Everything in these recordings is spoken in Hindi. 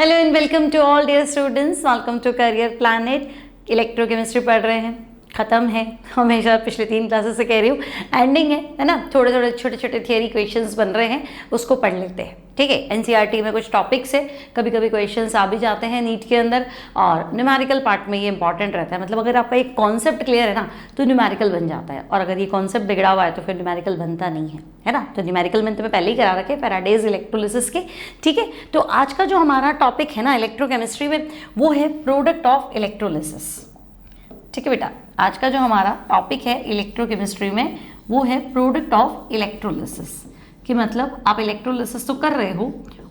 Hello and welcome to all dear students, welcome to Career Planet. Electrochemistry पढ़ रहे हैं, ख़त्म है। हमेशा पिछले 3 क्लासेस से कह रही हूँ, एंडिंग है ना। थोड़े थोड़े छोटे छोटे थियरी क्वेश्चंस बन रहे हैं, उसको पढ़ लेते हैं, ठीक है। एनसीईआरटी में कुछ टॉपिक्स है, कभी कभी क्वेश्चंस आ भी जाते हैं नीट के अंदर, और न्यूमेरिकल पार्ट में ये इंपॉर्टेंट रहता है। मतलब अगर आपका एक कॉन्सेप्ट क्लियर है ना तो न्यूमेरिकल बन जाता है, और अगर ये कॉन्सेप्ट बिगड़ा हुआ है तो फिर न्यूमेरिकल बनता नहीं है ना। तो न्यूमेरिकल मैंने तुम्हें पहले ही करा रखे फैराडेज इलेक्ट्रोलिसिस के, ठीक है। तो आज का जो हमारा टॉपिक है ना इलेक्ट्रोकेमिस्ट्री में, वो है प्रोडक्ट ऑफ इलेक्ट्रोलिसिस, ठीक है बेटा। आज का जो हमारा टॉपिक है इलेक्ट्रोकेमिस्ट्री में, वो है प्रोडक्ट ऑफ इलेक्ट्रोलिसिस। कि मतलब आप इलेक्ट्रोलिसिस तो कर रहे हो,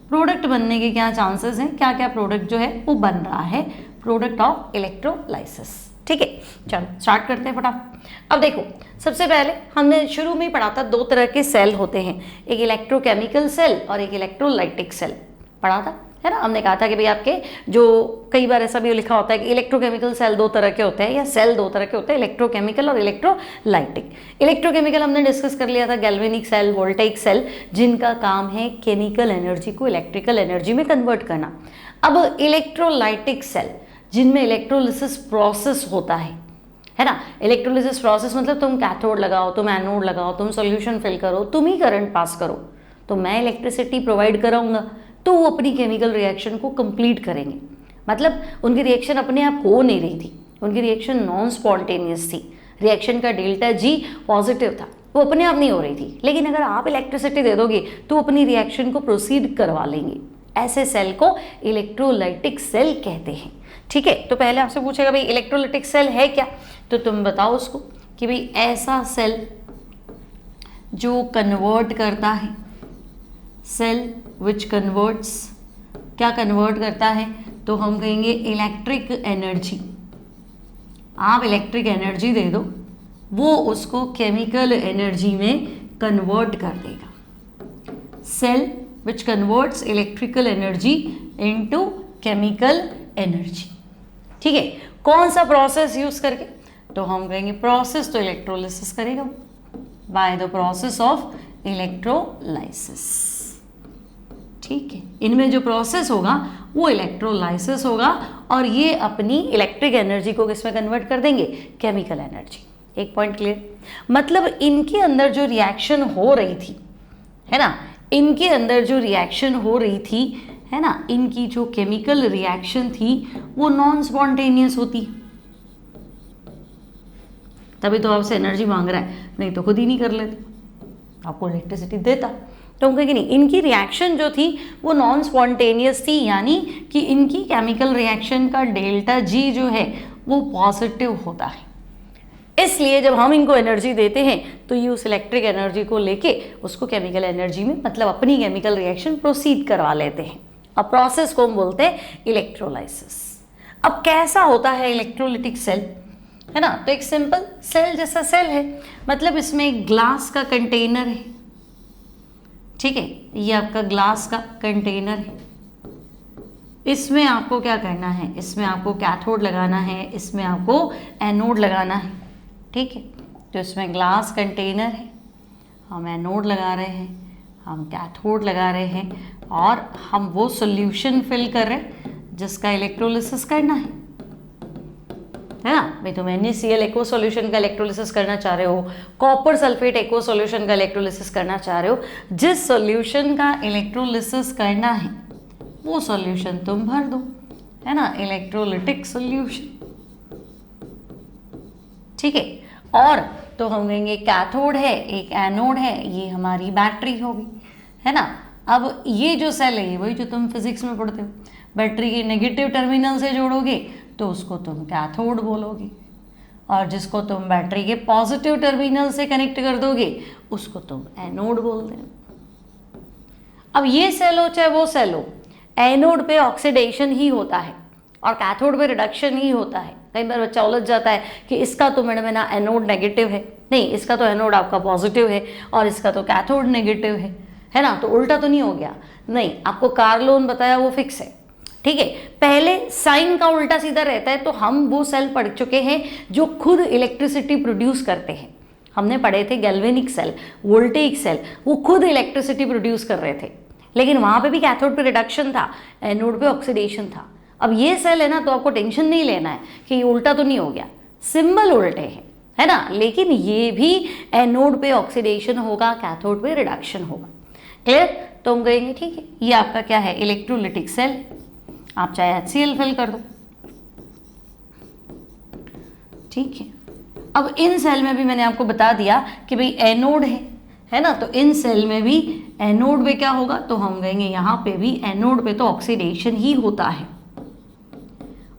प्रोडक्ट बनने के क्या चांसेस हैं, क्या क्या प्रोडक्ट जो है वो बन रहा है, प्रोडक्ट ऑफ इलेक्ट्रोलाइसिस, ठीक है। चलो स्टार्ट करते हैं फटाफट। अब देखो, सबसे पहले हमने शुरू में ही पढ़ा था 2 तरह के सेल होते हैं, एक इलेक्ट्रोकेमिकल सेल और एक इलेक्ट्रोलाइटिक सेल पढ़ा था, है ना। हमने कहा था कि भाई आपके जो कई बार ऐसा भी लिखा होता है कि इलेक्ट्रोकेमिकल सेल 2 तरह के होते हैं, या सेल 2 तरह के होते हैं, इलेक्ट्रोकेमिकल और इलेक्ट्रोलाइटिक। इलेक्ट्रोकेमिकल हमने डिस्कस कर लिया था, गैल्वेनिक सेल, वोल्टेइक सेल, जिनका काम है केमिकल एनर्जी को इलेक्ट्रिकल एनर्जी में कन्वर्ट करना। अब इलेक्ट्रोलाइटिक सेल, जिनमें इलेक्ट्रोलिसिस प्रोसेस होता है ना। इलेक्ट्रोलिसिस प्रोसेस मतलब तुम कैथोड लगाओ, तुम एनोड लगाओ, तुम सॉल्यूशन फिल करो, तुम ही करंट पास करो, तो मैं इलेक्ट्रिसिटी प्रोवाइड कराऊंगा, तो वो अपनी केमिकल रिएक्शन को कंप्लीट करेंगे। मतलब उनकी रिएक्शन अपने आप हो नहीं रही थी, उनकी रिएक्शन नॉन स्पॉन्टेनियस थी, रिएक्शन का डेल्टा जी पॉजिटिव था, वो अपने आप नहीं हो रही थी। लेकिन अगर आप इलेक्ट्रिसिटी दे दोगे तो अपनी रिएक्शन को प्रोसीड करवा लेंगे। ऐसे सेल को इलेक्ट्रोलाइटिक सेल कहते हैं, ठीक है। तो पहले आपसे पूछेगा भाई इलेक्ट्रोलाइटिक सेल है क्या, तो तुम बताओ उसको कि भाई ऐसा सेल जो कन्वर्ट करता है, सेल विच कन्वर्ट्स, क्या कन्वर्ट करता है, तो हम कहेंगे इलेक्ट्रिक एनर्जी। आप इलेक्ट्रिक एनर्जी दे दो, वो उसको केमिकल एनर्जी में कन्वर्ट कर देगा। Cell which converts electrical energy into chemical energy, ठीक है। कौन सा प्रोसेस यूज करके, तो हम कहेंगे प्रोसेस तो इलेक्ट्रोलिसिस करेगा by the process of electrolysis, ठीक है। इनमें जो प्रोसेस होगा वो इलेक्ट्रोलाइसिस होगा, और ये अपनी इलेक्ट्रिक एनर्जी को किसमें कन्वर्ट कर देंगे, केमिकल एनर्जी। एक पॉइंट क्लियर। मतलब इनके अंदर जो रिएक्शन हो रही थी, है ना, इनके अंदर जो रिएक्शन हो रही थी, है ना, इनकी जो केमिकल रिएक्शन थी वो नॉन स्पॉन्टेनियस होती, तभी तो आपसे एनर्जी मांग रहा है, नहीं तो खुद ही नहीं कर लेते, आपको इलेक्ट्रिसिटी देता। तो हम कहेंगे नहीं, इनकी रिएक्शन जो थी वो नॉन स्पॉन्टेनियस थी, यानी कि इनकी केमिकल रिएक्शन का डेल्टा जी जो है वो पॉजिटिव होता है। इसलिए जब हम इनको एनर्जी देते हैं तो ये उस इलेक्ट्रिक एनर्जी को लेके उसको केमिकल एनर्जी में, मतलब अपनी केमिकल रिएक्शन प्रोसीड करवा लेते हैं। अब प्रोसेस को हम बोलते हैं इलेक्ट्रोलाइसिस। अब कैसा होता है इलेक्ट्रोलाइटिक सेल, है ना, तो एक सिंपल सेल जैसा सेल है, मतलब इसमें एक ग्लास का कंटेनर है, ठीक है। ये आपका ग्लास का कंटेनर है, इसमें आपको क्या करना है, इसमें आपको कैथोड लगाना है, इसमें आपको एनोड लगाना है, ठीक है। तो इसमें ग्लास कंटेनर है, हम एनोड लगा रहे हैं, हम कैथोड लगा रहे हैं, और हम वो सॉल्यूशन फिल कर रहे हैं जिसका इलेक्ट्रोलिसिस करना है ना। भाई तुम NaCl एक्वा सॉल्यूशन का इलेक्ट्रोलिसिस करना चाह रहे हो, कॉपर सल्फेट एक्वा सॉल्यूशन का इलेक्ट्रोलिसिस करना चाह रहे हो, जिस सॉल्यूशन का इलेक्ट्रोलिसिस करना है वो सॉल्यूशन तुम भर दो, है ना, इलेक्ट्रोलाइटिक सॉल्यूशन, ठीक है। और तो हम कहेंगे कैथोड है, एक एनोड है, ये हमारी बैटरी होगी, है ना। अब ये जो सेल है, वही जो तुम फिजिक्स में पढ़ते हो, बैटरी के नेगेटिव टर्मिनल से जोड़ोगे तो उसको तुम कैथोड बोलोगे, और जिसको तुम बैटरी के पॉजिटिव टर्मिनल से कनेक्ट कर दोगे उसको तुम एनोड बोलते हो। अब ये सेल हो चाहे वो सेल हो, एनोड पे ऑक्सीडेशन ही होता है और कैथोड पे रिडक्शन ही होता है। कई बार बच्चा उलझ जाता है कि इसका तो मैडम है ना एनोड नेगेटिव है, नहीं इसका तो एनोड आपका पॉजिटिव है और इसका तो कैथोड नेगेटिव है ना, तो उल्टा तो नहीं हो गया। नहीं, आपको कार्लोन बताया वो फिक्स है, ठीक है। पहले साइन का उल्टा सीधा रहता है, तो हम वो सेल पढ़ चुके हैं जो खुद इलेक्ट्रिसिटी प्रोड्यूस करते हैं। हमने पढ़े थे गैल्वेनिक सेल, वोल्टेइक सेल, वो खुद इलेक्ट्रिसिटी प्रोड्यूस कर रहे थे। लेकिन वहाँ पे भी कैथोड पे रिडक्शन था, एनोड पे ऑक्सीडेशन था। अब ये सेल है ना, तो आपको टेंशन नहीं लेना है कि ये उल्टा तो नहीं हो गया, सिंबल उल्टे हैं, है ना, लेकिन ये भी एनोड पे ऑक्सीडेशन होगा, कैथोड पे रिडक्शन होगा। क्लियर? तो हम कहेंगे ठीक है, ये आपका क्या है, इलेक्ट्रोलिटिक सेल। आप चाहे HCl फिल कर दो, ठीक है। अब इन सेल में भी मैंने आपको बता दिया कि भाई एनोड है ना, तो इन सेल में भी एनोड पे क्या होगा, तो हम कहेंगे यहाँ पे भी एनोड पे तो ऑक्सीडेशन ही होता है,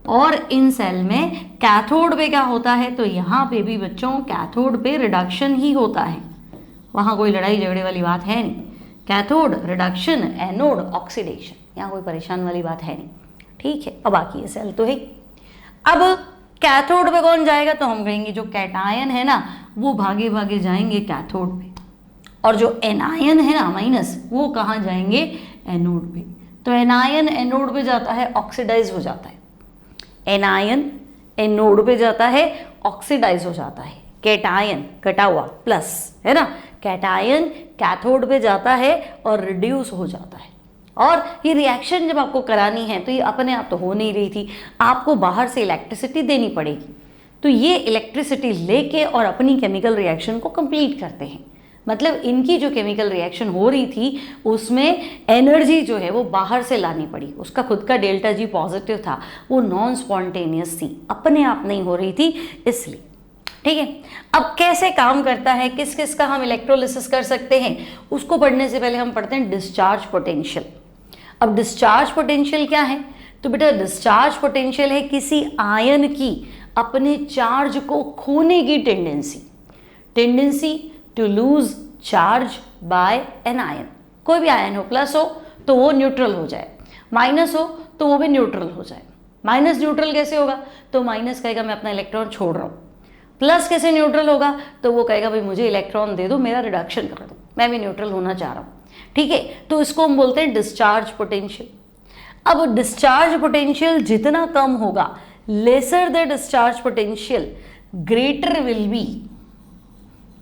और इन सेल में कैथोड पे क्या होता है, तो यहाँ पे भी बच्चों कैथोड पे रिडक्शन ही होता है। वहाँ कोई लड़ाई झगड़े वाली बात है नहीं, कैथोड रिडक्शन, एनोड ऑक्सीडेशन, यहाँ कोई परेशान वाली बात है नहीं, ठीक है। अब बाकी ये सेल तो है। अब कैथोड पे कौन जाएगा, तो हम कहेंगे जो कैटायन है ना वो भागे भागे जाएंगे कैथोड पे, और जो एनायन है ना माइनस, वो कहाँ जाएंगे, एनोड पे। तो एनायन एनोड पे जाता है, ऑक्सीडाइज हो जाता है, एनायन एनोड पे जाता है, ऑक्सीडाइज हो जाता है। कैटायन कटा हुआ प्लस, है ना, कैटायन कैथोड पे जाता है और रिड्यूस हो जाता है। और ये रिएक्शन जब आपको करानी है तो ये अपने आप तो हो नहीं रही थी, आपको बाहर से इलेक्ट्रिसिटी देनी पड़ेगी। तो ये इलेक्ट्रिसिटी लेके और अपनी केमिकल रिएक्शन को कंप्लीट करते हैं। मतलब इनकी जो केमिकल रिएक्शन हो रही थी उसमें एनर्जी जो है वो बाहर से लानी पड़ी, उसका खुद का डेल्टा जी पॉजिटिव था, वो नॉन स्पॉन्टेनियस थी, अपने आप नहीं हो रही थी, इसलिए। ठीक है, अब कैसे काम करता है, किस किस का हम इलेक्ट्रोलिसिस कर सकते हैं, उसको पढ़ने से पहले हम पढ़ते हैं डिस्चार्ज पोटेंशियल। अब डिस्चार्ज पोटेंशियल क्या है, तो बेटा डिस्चार्ज पोटेंशियल है किसी आयन की अपने चार्ज को खोने की tendency to lose charge by an ion. कोई भी आयन हो, प्लस हो तो वो न्यूट्रल हो जाए, माइनस हो तो वो भी न्यूट्रल हो जाए। माइनस न्यूट्रल कैसे होगा, तो माइनस कहेगा मैं अपना इलेक्ट्रॉन छोड़ रहा हूँ। प्लस कैसे न्यूट्रल होगा, तो वो कहेगा भाई मुझे इलेक्ट्रॉन दे दो, मेरा रिडक्शन कर दो, मैं भी न्यूट्रल होना चाह रहा हूँ। ठीक है, तो इसको हम बोलते हैं डिस्चार्ज पोटेंशियल। अब डिस्चार्ज पोटेंशियल जितना कम होगा, lesser the discharge potential greater will B.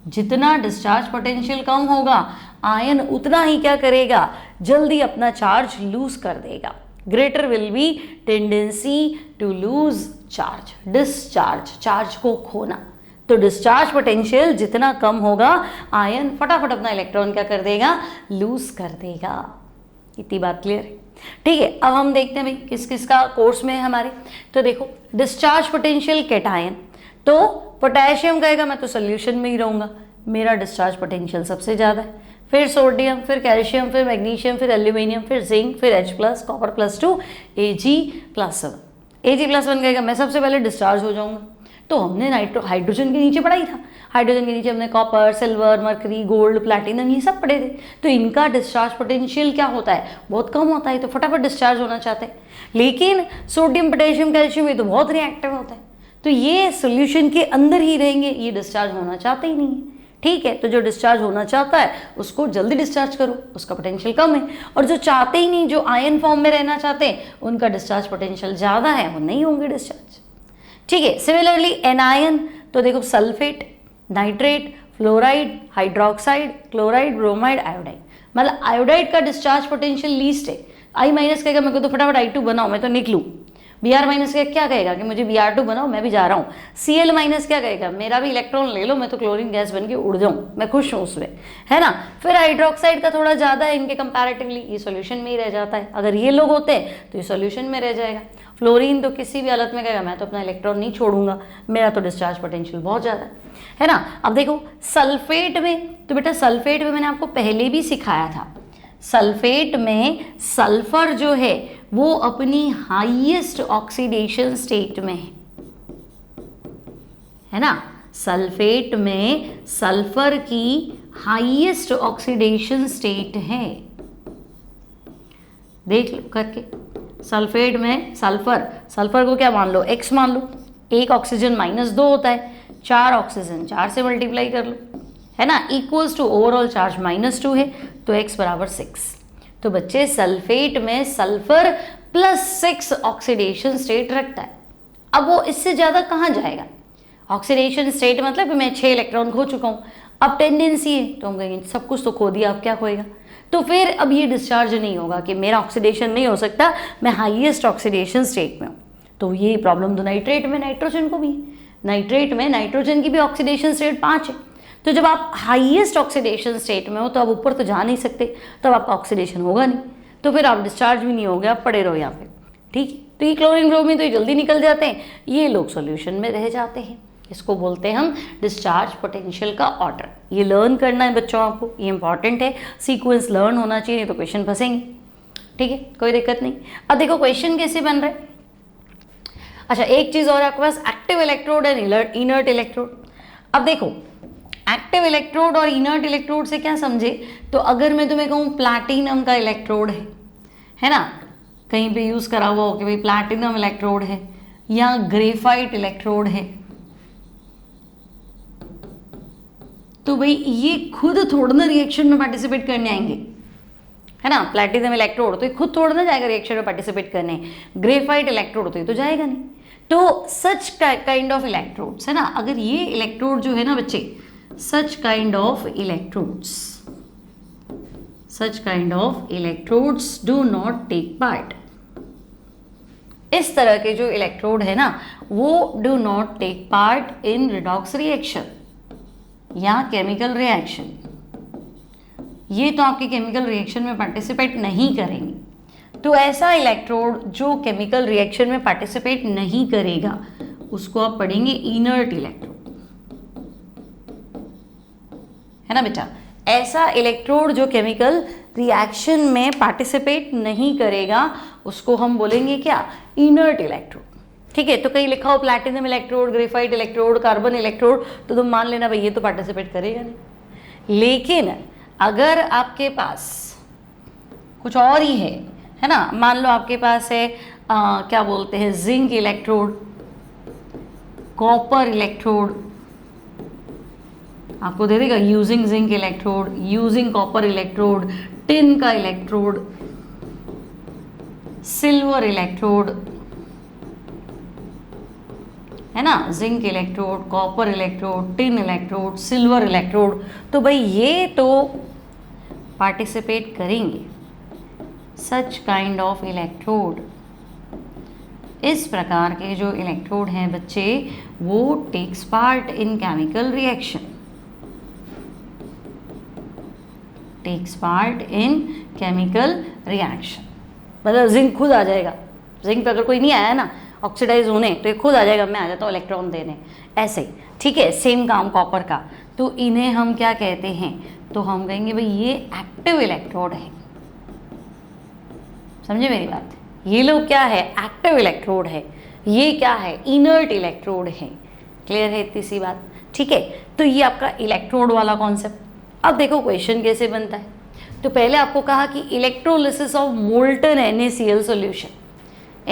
जितना डिस्चार्ज पोटेंशियल कम होगा, आयन उतना ही क्या करेगा, जल्दी अपना चार्ज लूज कर देगा। Greater will be tendency to lose charge, discharge, charge को खोना। तो डिस्चार्ज पोटेंशियल जितना कम होगा, आयन फटाफट अपना इलेक्ट्रॉन क्या कर देगा, लूज कर देगा। इतनी बात क्लियर है? ठीक है, अब हम देखते हैं भाई किस किस का कोर्स में है हमारे। तो देखो डिस्चार्ज पोटेंशियल कैटायन, तो पोटेशियम कहेगा मैं तो सोल्यूशन में ही रहूँगा, मेरा डिस्चार्ज पोटेंशियल सबसे ज़्यादा है। फिर सोडियम, फिर कैल्शियम, फिर मैग्नीशियम, फिर एल्यूमिनियम, फिर जिंक, फिर H+, कॉपर +2, Ag+1। Ag+1 कहेगा मैं सबसे पहले डिस्चार्ज हो जाऊँगा। तो हमने हाइड्रोजन के नीचे पढ़ा ही था, हाइड्रोजन के नीचे हमने copper, silver, mercury, gold, platinum ये सब पढ़े थे। तो इनका डिस्चार्ज पोटेंशियल क्या होता है, बहुत कम होता है, तो फटाफट डिस्चार्ज होना चाहते हैं। लेकिन सोडियम, पोटेशियम, कैल्शियम ये तो बहुत रिएक्टिव होता है, तो ये सोल्यूशन के अंदर ही रहेंगे, ये डिस्चार्ज होना चाहते ही नहीं है। ठीक है, तो जो डिस्चार्ज होना चाहता है उसको जल्दी डिस्चार्ज करो, उसका पोटेंशियल कम है। और जो चाहते ही नहीं, जो आयन फॉर्म में रहना चाहते हैं, उनका डिस्चार्ज पोटेंशियल ज़्यादा है, वो नहीं होंगे डिस्चार्ज। ठीक है, सिमिलरली एनायन, तो देखो sulphate, nitrate, fluoride, hydroxide, chloride, bromide, iodide. मतलब आयोडाइड का डिस्चार्ज पोटेंशियल लीस्ट है। I- कहेगा मेरे को तो फटाफट I2 बनाओ, मैं तो निकलूँ। Br- क्या कहेगा कि मुझे Br2 बनाओ, मैं भी जा रहा हूँ। Cl- क्या कहेगा, मेरा भी इलेक्ट्रॉन ले लो, मैं तो क्लोरीन गैस बन के उड़ जाऊँ, मैं खुश हूँ उसमें, है ना। फिर हाइड्रोक्साइड का थोड़ा ज़्यादा है इनके कंपैरेटिवली, ये सॉल्यूशन में ही रह जाता है। अगर ये लोग होते हैं तो ये सॉल्यूशन में रह जाएगा। फ्लोरीन तो किसी भी हालत में कहेगा मैं तो अपना इलेक्ट्रॉन नहीं छोड़ूंगा, मेरा तो डिस्चार्ज पोटेंशियल बहुत ज़्यादा है ना। अब देखो सल्फेट में, तो बेटा सल्फेट में मैंने आपको पहले भी सिखाया था, सल्फेट में सल्फर जो है वो अपनी हाईएस्ट ऑक्सीडेशन स्टेट में है ना। सल्फेट में सल्फर की हाईएस्ट ऑक्सीडेशन स्टेट है, देख लो करके। सल्फेट में सल्फर को क्या मान लो, X मान लो। एक ऑक्सीजन -2 होता है, 4 ऑक्सीजन 4 से मल्टीप्लाई कर लो, है ना, इक्वल्स टू ओवरऑल चार्ज -2 है, तो X = 6। तो बच्चे सल्फेट में सल्फर +6 ऑक्सीडेशन स्टेट रखता है। अब वो इससे ज़्यादा कहाँ जाएगा, ऑक्सीडेशन स्टेट मतलब मैं 6 इलेक्ट्रॉन खो चुका हूँ, अब टेंडेंसी है तो हम कहेंगे सब कुछ तो खो दिया, अब क्या खोएगा। तो फिर अब ये डिस्चार्ज नहीं होगा कि मेरा ऑक्सीडेशन नहीं हो सकता, मैं हाईएस्ट ऑक्सीडेशन स्टेट में हूँ। तो ये प्रॉब्लम तो नाइट्रेट में, नाइट्रोजन को भी, नाइट्रेट में नाइट्रोजन की भी ऑक्सीडेशन स्टेट 5 है। तो जब आप हाईएस्ट ऑक्सीडेशन स्टेट में हो तो आप ऊपर तो जा नहीं सकते, तब आपका ऑक्सीडेशन होगा नहीं, तो फिर आप डिस्चार्ज भी नहीं होगे, आप पड़े रहो यहाँ पे, ठीक है। तो ये क्लोरीन ब्रोमीन तो ये जल्दी निकल जाते हैं, ये लोग सॉल्यूशन में रह जाते हैं। इसको बोलते हैं हम डिस्चार्ज पोटेंशियल का ऑर्डर। ये लर्न करना है बच्चों आपको, ये इंपॉर्टेंट है, सीक्वेंस लर्न होना चाहिए, तो क्वेश्चन फंसेंगे, ठीक है, कोई दिक्कत नहीं। अब देखो क्वेश्चन कैसे बन रहा है। अच्छा, एक चीज़ और आपके पास, active electrode and inert electrode. अब देखो एक्टिव इलेक्ट्रोड और इनर्ट इलेक्ट्रोड से क्या समझे, तो अगर मैं तुम्हें कहूँ प्लैटिनम का इलेक्ट्रोड है ना, कहीं पे यूज़ करा हुआ हो कि भाई प्लैटिनम इलेक्ट्रोड है या ग्रेफाइट इलेक्ट्रोड है, तो भाई ये खुद थोड़ा ना रिएक्शन में पार्टिसिपेट करने आएंगे, है ना। प्लैटिनम इलेक्ट्रोड तो ये खुद थोड़ा ना जाएगा रिएक्शन में पार्टिसिपेट करने, ग्रेफाइट इलेक्ट्रोड तो ये तो जाएगा नहीं। तो सच काइंड ऑफ इलेक्ट्रोड्स, है ना, अगर ये इलेक्ट्रोड जो है ना बच्चे, such kind of electrodes do not take part. इस तरह के जो इलेक्ट्रोड है ना वो do not take part in redox reaction या केमिकल रिएक्शन, ये तो आपके केमिकल रिएक्शन में पार्टिसिपेट नहीं करेंगे। तो ऐसा इलेक्ट्रोड जो केमिकल रिएक्शन में पार्टिसिपेट नहीं करेगा उसको आप पढ़ेंगे इनर्ट इलेक्ट्रोड, है ना बेटा। ऐसा इलेक्ट्रोड जो केमिकल रिएक्शन में पार्टिसिपेट नहीं करेगा उसको हम बोलेंगे क्या, इनर्ट इलेक्ट्रोड, ठीक है। तो कहीं लिखा हो platinum electrode, graphite electrode, carbon electrode, तो तुम मान लेना भाई ये तो पार्टिसिपेट करेगा नहीं। लेकिन अगर आपके पास कुछ और ही है ना, मान लो आपके पास है क्या बोलते हैं, जिंक इलेक्ट्रोड, कॉपर इलेक्ट्रोड, आपको दे देगा using zinc electrode, using copper electrode, tin का इलेक्ट्रोड, सिल्वर इलेक्ट्रोड, है ना, zinc electrode, copper electrode, tin electrode, silver electrode, तो भाई ये तो पार्टिसिपेट करेंगे। सच काइंड ऑफ इलेक्ट्रोड, इस प्रकार के जो इलेक्ट्रोड हैं बच्चे वो takes part in chemical reaction, takes part in chemical reaction. मतलब जिंक खुद आ जाएगा, जिंक पे अगर कोई नहीं आया ना ऑक्सीडाइज होने तो ये खुद आ जाएगा, मैं आ जाता हूँ इलेक्ट्रॉन देने, ऐसे ही, ठीक है। सेम काम कॉपर का, तो इन्हें हम क्या कहते हैं, तो हम कहेंगे भाई ये एक्टिव इलेक्ट्रोड है, समझे मेरी बात। ये लोग क्या है, एक्टिव इलेक्ट्रोड है, ये क्या है, इनर्ट इलेक्ट्रोड है। क्लियर है इतनी सी बात, ठीक है। तो ये आपका इलेक्ट्रोड वाला कॉन्सेप्ट। अब देखो क्वेश्चन कैसे बनता है। तो पहले आपको कहा कि electrolysis of molten NaCl solution,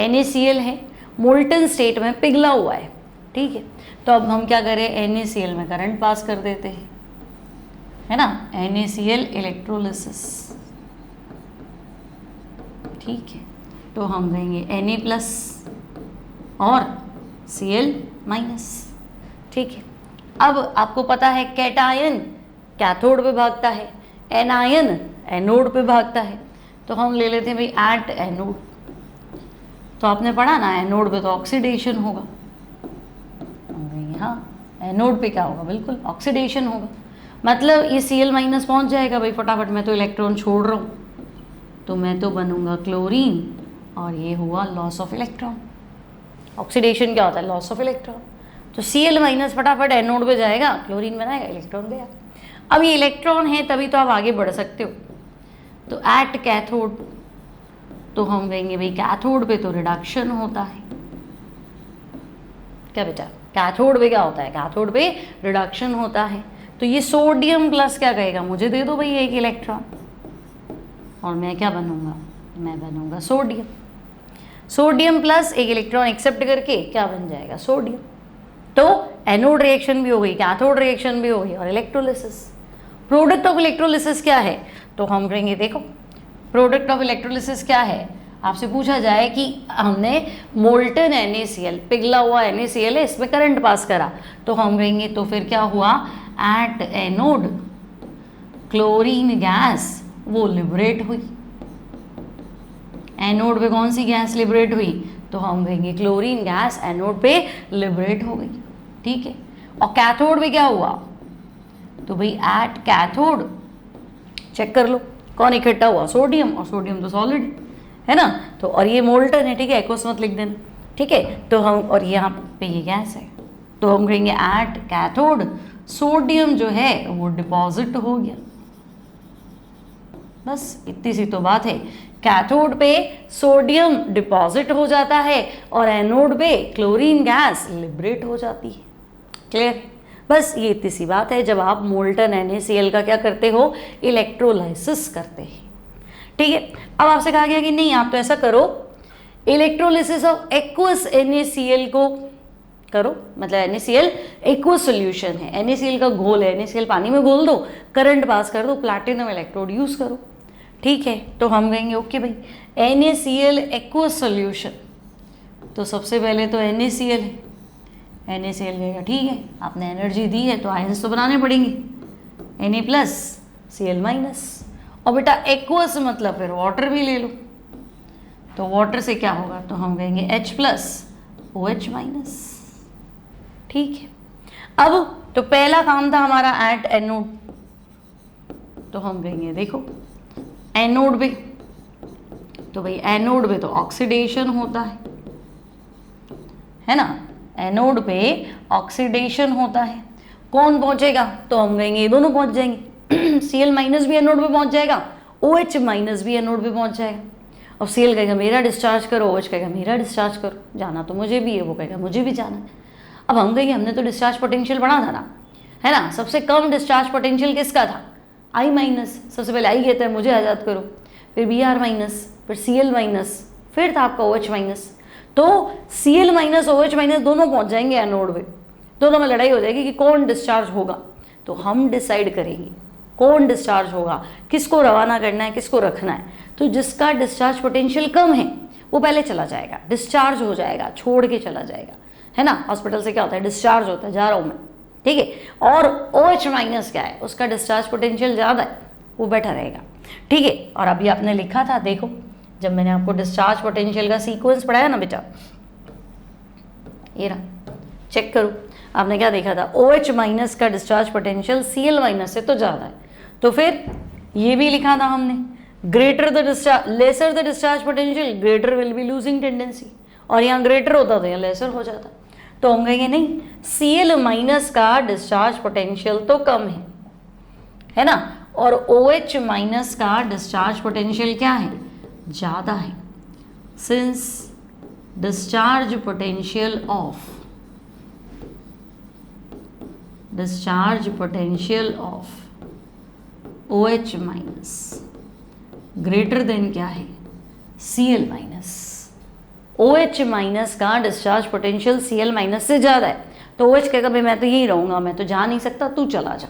NaCl है मोल्टन स्टेट में पिघला हुआ है, ठीक है। तो अब हम क्या करें, NaCl में करंट पास कर देते हैं, है ना, NaCl इलेक्ट्रोलिसिस, ठीक है। तो हम कहेंगे Na+ और Cl-, ठीक है। अब आपको पता है कैटायन कैथोड पे भागता है, एनायन एनोड पे भागता है, तो हम ले लेते हैं भाई एट एनोड। तो आपने पढ़ा ना एनोड पे तो ऑक्सीडेशन होगा, हाँ एनोड पे क्या होगा, बिल्कुल ऑक्सीडेशन होगा। मतलब ये Cl- पहुंच जाएगा भाई फटाफट, मैं तो इलेक्ट्रॉन छोड़ रहा हूँ, तो मैं तो बनूंगा क्लोरीन, और ये हुआ लॉस ऑफ इलेक्ट्रॉन। ऑक्सीडेशन क्या होता है, लॉस ऑफ इलेक्ट्रॉन। तो Cl- फटाफट एनोड पे जाएगा, क्लोरीन बनाएगा, इलेक्ट्रॉन गया। अब ये इलेक्ट्रॉन है तभी तो आप आगे बढ़ सकते हो। तो एट कैथोड, तो हम कहेंगे भाई कैथोड पे तो रिडक्शन होता है, क्या बेटा, कैथोड पे क्या होता है, कैथोड पे रिडक्शन होता है। तो ये सोडियम प्लस क्या कहेगा, मुझे दे दो भाई एक इलेक्ट्रॉन, और मैं क्या बनूंगा, मैं बनूंगा सोडियम। सोडियम प्लस एक इलेक्ट्रॉन एक्सेप्ट करके क्या बन जाएगा, सोडियम। तो एनोड रिएक्शन भी हो गई, कैथोड रिएक्शन भी हो गई, और इलेक्ट्रोलिसिस। प्रोडक्ट ऑफ इलेक्ट्रोलिसिस क्या है, तो हम कहेंगे देखो प्रोडक्ट ऑफ इलेक्ट्रोलिसिस क्या है। आपसे पूछा जाए कि हमने मोल्टन NaCl, पिघला हुआ NaCl है, इसमें करंट पास करा, तो हम कहेंगे तो फिर क्या हुआ, एट एनोड क्लोरीन गैस वो लिबरेट हुई। एनोड पे कौन सी गैस लिबरेट हुई? तो हम कहेंगे क्लोरीन गैस एनोड पे लिबरेट हो गई। ठीक है, और कैथोड पे क्या हुआ? तो भाई एट कैथोड चेक कर लो कौन इकट्ठा हुआ? सोडियम, और सोडियम तो सॉलिड है ना, तो और ये मोल्टन है। ठीक है, एक्वस मत लिख देना। ठीक है, तो हम, और यहाँ पे ये गैस है, तो हम कहेंगे एट कैथोड सोडियम जो है वो डिपॉजिट हो गया। बस इतनी सी तो बात है। कैथोड पे सोडियम डिपॉजिट हो जाता है और एनोड पे क्लोरीन गैस लिबरेट हो जाती है। क्लियर? बस ये इतनी सी बात है। जब आप मोल्टन NaCl का क्या करते हो? इलेक्ट्रोलाइसिस करते हैं। ठीक है, अब आपसे कहा गया कि नहीं आप तो ऐसा करो, इलेक्ट्रोलिसिस ऑफ एक्वस NaCl को करो, मतलब NaCl एक्वस सोल्यूशन है, NaCl का घोल है, NaCl पानी में घोल दो, करंट पास कर दो, प्लैटिनम इलेक्ट्रोड यूज करो। ठीक है, तो हम कहेंगे ओके भाई NaCl एक्वस सोल्यूशन, तो सबसे पहले तो NaCl है, NaCl कहेगा ठीक है आपने एनर्जी दी है तो आयंस तो बनाने पड़ेंगे, Na+Cl-, और बेटा एक्वस मतलब फिर वाटर भी ले लो, तो वाटर से क्या होगा? तो हम कहेंगे H+OH-। ठीक है, अब तो पहला काम था हमारा एट एनोड, तो हम कहेंगे देखो एनोड पे, तो भाई एनोड पे तो ऑक्सीडेशन होता है ना, एनोड पे ऑक्सीडेशन होता है। कौन पहुंचेगा? तो हम कहेंगे ये दोनों पहुंच जाएंगे। Cl- भी एनोड पे पहुंच जाएगा, OH- भी एनोड पे पहुंच जाएगा। अब Cl कहेगा मेरा डिस्चार्ज करो, OH कहेगा मेरा डिस्चार्ज करो, जाना तो मुझे भी है, वो कहेगा मुझे भी जाना है। अब हम कहेंगे हमने तो डिस्चार्ज पोटेंशियल पढ़ा था ना, है ना, सबसे कम डिस्चार्ज पोटेंशियल किसका था? I-, सबसे पहले I कहता है मुझे आज़ाद करो, फिर Br-, फिर Cl-, फिर था आपका OH-, तो Cl- OH- दोनों पहुंच जाएंगे एनोड पे, दोनों में लड़ाई हो जाएगी कि कौन डिस्चार्ज होगा। तो हम डिसाइड करेंगे कौन डिस्चार्ज होगा, किसको रवाना करना है, किसको रखना है। तो जिसका डिस्चार्ज पोटेंशियल कम है वो पहले चला जाएगा, डिस्चार्ज हो जाएगा, छोड़ के चला जाएगा, है ना। हॉस्पिटल से क्या होता है? डिस्चार्ज होता है, जा रहा हूँ मैं, ठीक है। और OH- क्या है? उसका डिस्चार्ज पोटेंशियल ज़्यादा है, वो बैठा रहेगा, ठीक है। और अभी आपने लिखा था, देखो जब मैंने आपको डिस्चार्ज पोटेंशियल का सीक्वेंस पढ़ाया ना बेटा, ये रहा, चेक करो, आपने क्या देखा था? OH- का डिस्चार्ज पोटेंशियल Cl- से तो ज़्यादा है, तो फिर ये भी लिखा था हमने, greater the discharge, lesser the discharge potential greater will be losing tendency, और यहाँ ग्रेटर होता तो यहाँ लेसर हो जाता। तो हम कहेंगे नहीं, Cl- का डिस्चार्ज पोटेंशियल तो कम है ना, और OH- का डिस्चार्ज पोटेंशियल क्या है? ज़्यादा है। Since discharge potential of OH- greater than क्या है? Cl-। OH- का डिस्चार्ज पोटेंशियल Cl- से ज़्यादा है, तो OH कहेगा भाई मैं तो यहीं रहूँगा, मैं तो जा नहीं सकता, तू चला जा,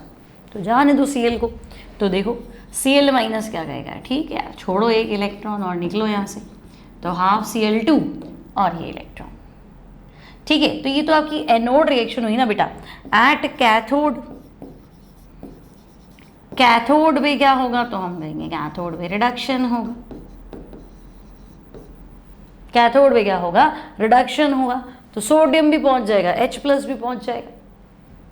तो जाने दो Cl को। तो देखो Cl- क्या कहेगा? ठीक है यार, छोड़ो एक इलेक्ट्रॉन और निकलो यहाँ से, तो हाफ Cl2 और ये इलेक्ट्रॉन, ठीक है। तो ये तो आपकी एनोड रिएक्शन हुई ना बेटा। एट कैथोड पे क्या होगा? तो हम कहेंगे कैथोड पे रिडक्शन होगा। कैथोड पे क्या होगा? रिडक्शन होगा, तो सोडियम भी पहुंच जाएगा, H+ भी पहुंच जाएगा,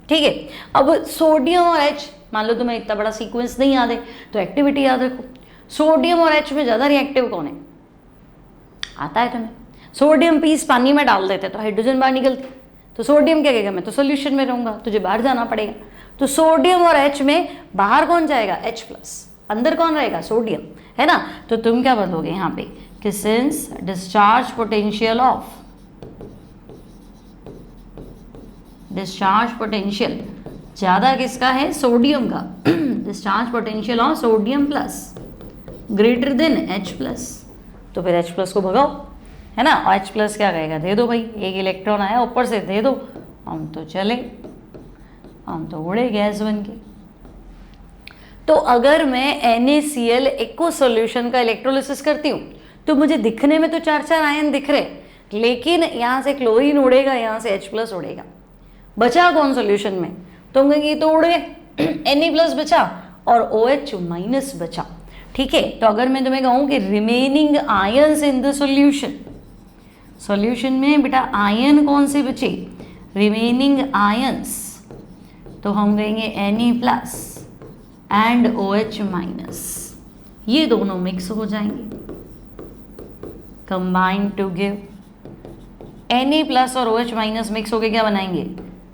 ठीक है। अब सोडियम और H, मान लो तुम्हें इतना बड़ा सीक्वेंस नहीं याद है तो एक्टिविटी याद रखो। सोडियम और H में ज़्यादा रिएक्टिव कौन है? आता है तुम्हें? सोडियम पीस पानी में डाल देते तो हाइड्रोजन बाहर निकलती, तो सोडियम क्या कहेगा? मैं तो सोल्यूशन में रहूँगा, तुझे बाहर जाना पड़ेगा। तो सोडियम और H में बाहर कौन जाएगा? H+, अंदर कौन रहेगा? सोडियम, है ना। तो तुम क्या बोलोगे यहाँ पे कि सिंस डिस्चार्ज पोटेंशियल ज़्यादा किसका है? सोडियम का। Discharge potential of sodium plus greater than H+, तो फिर H+ को भगाओ, है ना। और H+ क्या कहेगा? दे दो भाई, एक इलेक्ट्रॉन आया ऊपर से, दे दो, हम तो चले, हम तो उड़े गैस बन के। तो अगर मैं NaCl एक्वस सॉल्यूशन का इलेक्ट्रोलिसिस करती हूँ तो मुझे दिखने में तो 4 आयन दिख रहे, लेकिन यहाँ से क्लोरीन उड़ेगा, यहाँ से H+ उड़ेगा, बचा कौन सॉल्यूशन में? तो हम कहेंगे ये तो उड़ गए, Na+ बचा और OH माइनस बचा। ठीक है, तो अगर मैं तुम्हें कहूँ कि remaining ions in the solution, solution में बेटा आयन कौन से बचे, रिमेनिंग आयंस, तो हम कहेंगे Na+ एंड OH माइनस, ये दोनों मिक्स हो जाएंगे, कंबाइन टू गिव Na+ और OH माइनस मिक्स होके क्या बनाएंगे,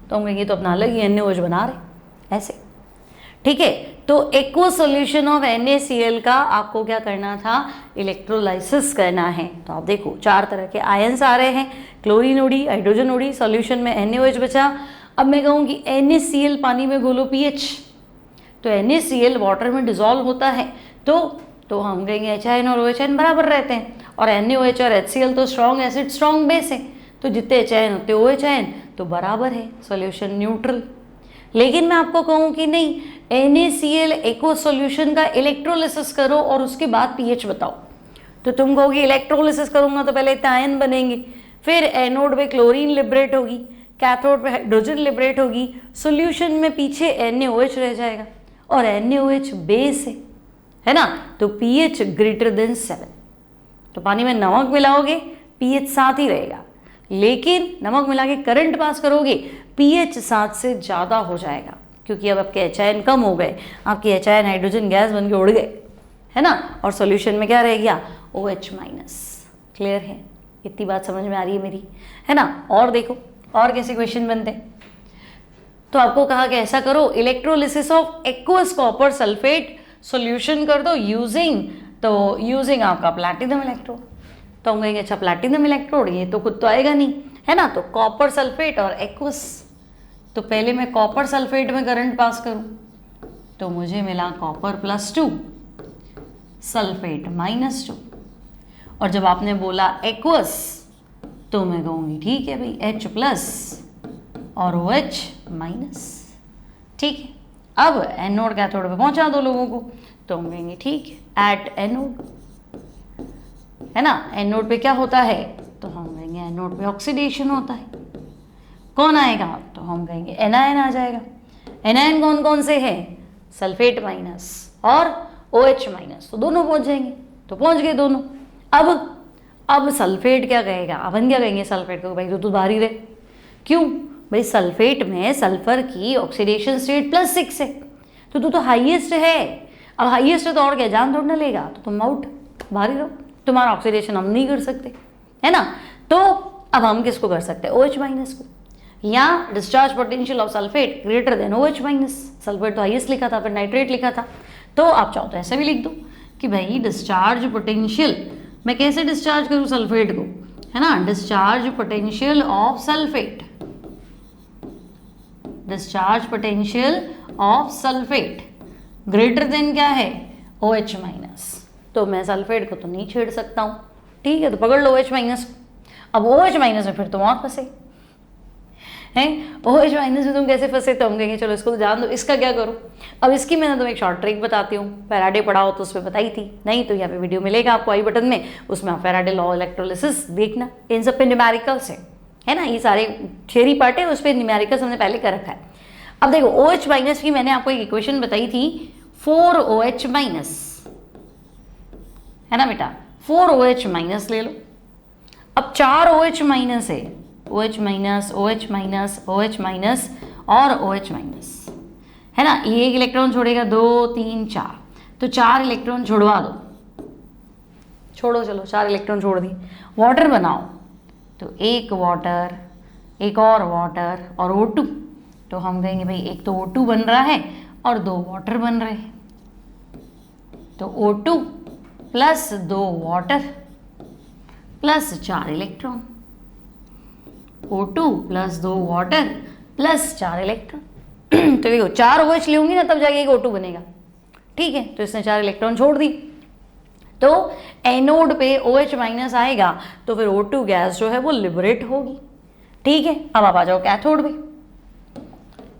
तो हम कहेंगे तो अपना अलग ही NaOH बना रहे ऐसे। ठीक है, तो एक्वस सॉल्यूशन ऑफ NaCl का आपको क्या करना था, इलेक्ट्रोलाइसिस करना है। तो आप देखो 4 तरह के आयंस आ रहे हैं, क्लोरीन उड़ी, हाइड्रोजन उड़ी, सॉल्यूशन में NaOH बचा। अब मैं कहूँ कि NaCl पानी में घोलो pH, तो NaCl वाटर में डिजोल्व होता है, तो हम कहेंगे H और OH बराबर रहते हैं, और NaOH और HCl तो स्ट्रॉन्ग एसिड स्ट्रॉन्ग बेस है, तो जितने H उतने OH तो बराबर है, सॉल्यूशन न्यूट्रल। लेकिन मैं आपको कहूँ कि नहीं, NaCl एक्वस सॉल्यूशन का इलेक्ट्रोलिसिस करो और उसके बाद pH बताओ, तो तुम कहोगे इलेक्ट्रोलिसिस करूँगा तो पहले इतने आयन बनेंगे, फिर एनोड पे क्लोरीन लिबरेट होगी, कैथोड पे हाइड्रोजन लिबरेट होगी, सॉल्यूशन में पीछे NaOH रह जाएगा, और NaOH बेस है ना, तो pH ग्रेटर देन 7। तो पानी में नमक मिलाओगे pH 7 ही रहेगा, लेकिन नमक मिला के करंट पास करोगे pH 7 से ज़्यादा हो जाएगा, क्योंकि अब आपके H कम हो गए, आपके H हाइड्रोजन गैस बन के उड़ गए, है ना, और सॉल्यूशन में क्या रह गया, OH माइनस। क्लियर है, इतनी बात समझ में आ रही है मेरी, है ना। और देखो और कैसे क्वेश्चन बनते हैं, तो आपको कहा कि ऐसा करो, electrolysis of aqueous copper sulphate solution कर दो यूजिंग आपका प्लैटिनम इलेक्ट्रोड। तो हम कहेंगे अच्छा प्लैटिनम इलेक्ट्रोड, ये तो खुद तो आएगा नहीं, है ना, तो कॉपर सल्फेट और एक्वस। तो पहले मैं कॉपर सल्फेट में करंट पास करूं, तो मुझे मिला कॉपर +2 सल्फेट -2, और जब आपने बोला एक्वस तो मैं कहूँगी ठीक है भाई H+ और OH माइनस। ठीक है, अब एनोड कैथोड पे पहुंचा दो लोगों को, तो हम कहेंगे ठीक है एट एनोड, है ना। एनोड पे क्या होता है, तो हम कहेंगे एनोड पे ऑक्सीडेशन होता है, कौन आएगा, तो हम कहेंगे एनायन आ जाएगा। एनायन कौन कौन से हैं, सल्फेट माइनस और OH माइनस, तो दोनों पहुंच जाएंगे, तो पहुंच गए दोनों। अब सल्फेट क्या कहेगा, अपन क्या कहेंगे सल्फेट को, भाई तो बाहर ही रहे, क्यों भाई, सल्फेट में सल्फर की ऑक्सीडेशन स्टेट +6 है, तो तू तो हाईएस्ट है। अब हाईएस्ट है तो और क्या, जान थोड़ा ना लेगा, तो तुम आउट, बाहर ही रहो, तुम्हारा ऑक्सीडेशन हम नहीं कर सकते, है ना। तो अब हम किसको कर सकते हैं, OH माइनस को, या discharge potential of sulphate greater than OH minus. Sulphate तो हाईएस्ट लिखा था, फिर नाइट्रेट लिखा था, तो आप चाहो तो ऐसे भी लिख दो कि भाई डिस्चार्ज पोटेंशियल, मैं कैसे डिस्चार्ज करूँ सल्फेट को, है ना, discharge potential of sulphate, discharge potential of sulphate greater than क्या है, OH माइनस। तो मैं सल्फेट को तो नहीं छेड़ सकता हूँ, ठीक है, तो पकड़ लो OH माइनस को। अब OH माइनस में फिर तुम और फंसे हैं, OH माइनस में तुम कैसे फंसे, तो हम कहेंगे चलो इसको तो जान दो, इसका क्या करूँ। अब इसकी मैंने तुम्हें एक शॉर्ट ट्रिक बताती हूँ, फैराडे पढ़ाओ तो उसमें बताई थी, नहीं तो यहाँ पे वीडियो मिलेगा आपको आई बटन में, उसमें आप फैराडे लॉ इलेक्ट्रोलिसिस देखना, इन सब पे न्यूमेरिकल्स है ना, ये सारे थियरी पार्ट है, उस पर न्यूमेरिकल्स हमने पहले कर रखा है। अब देखो OH माइनस की मैंने आपको एक इक्वेशन बताई थी, 4OH माइनस, है ना बेटा, 4OH माइनस ले लो। अब 4OH माइनस है, OH minus, OH minus, OH minus और OH माइनस, है ना, ये एक इलेक्ट्रॉन छोड़ेगा, 2 3 4, तो 4 इलेक्ट्रॉन छोड़वा दो, छोड़ो, चलो 4 इलेक्ट्रॉन छोड़ दी, वाटर बनाओ, तो एक वाटर, एक और वाटर और O2, तो हम कहेंगे भाई एक तो O2 बन रहा है और 2 वाटर बन रहे हैं, तो O2 plus 2 water plus 4 electron, O2 plus 2 water plus 4 electron. तो देखो 4 OH लूंगी ना तब जाके एक O2 बनेगा, ठीक है, तो इसने 4 इलेक्ट्रॉन छोड़ दी, तो एनोड पे OH माइनस आएगा, तो फिर O2 गैस जो है वो लिबरेट होगी, ठीक है। अब आप आ जाओ कैथोड पे,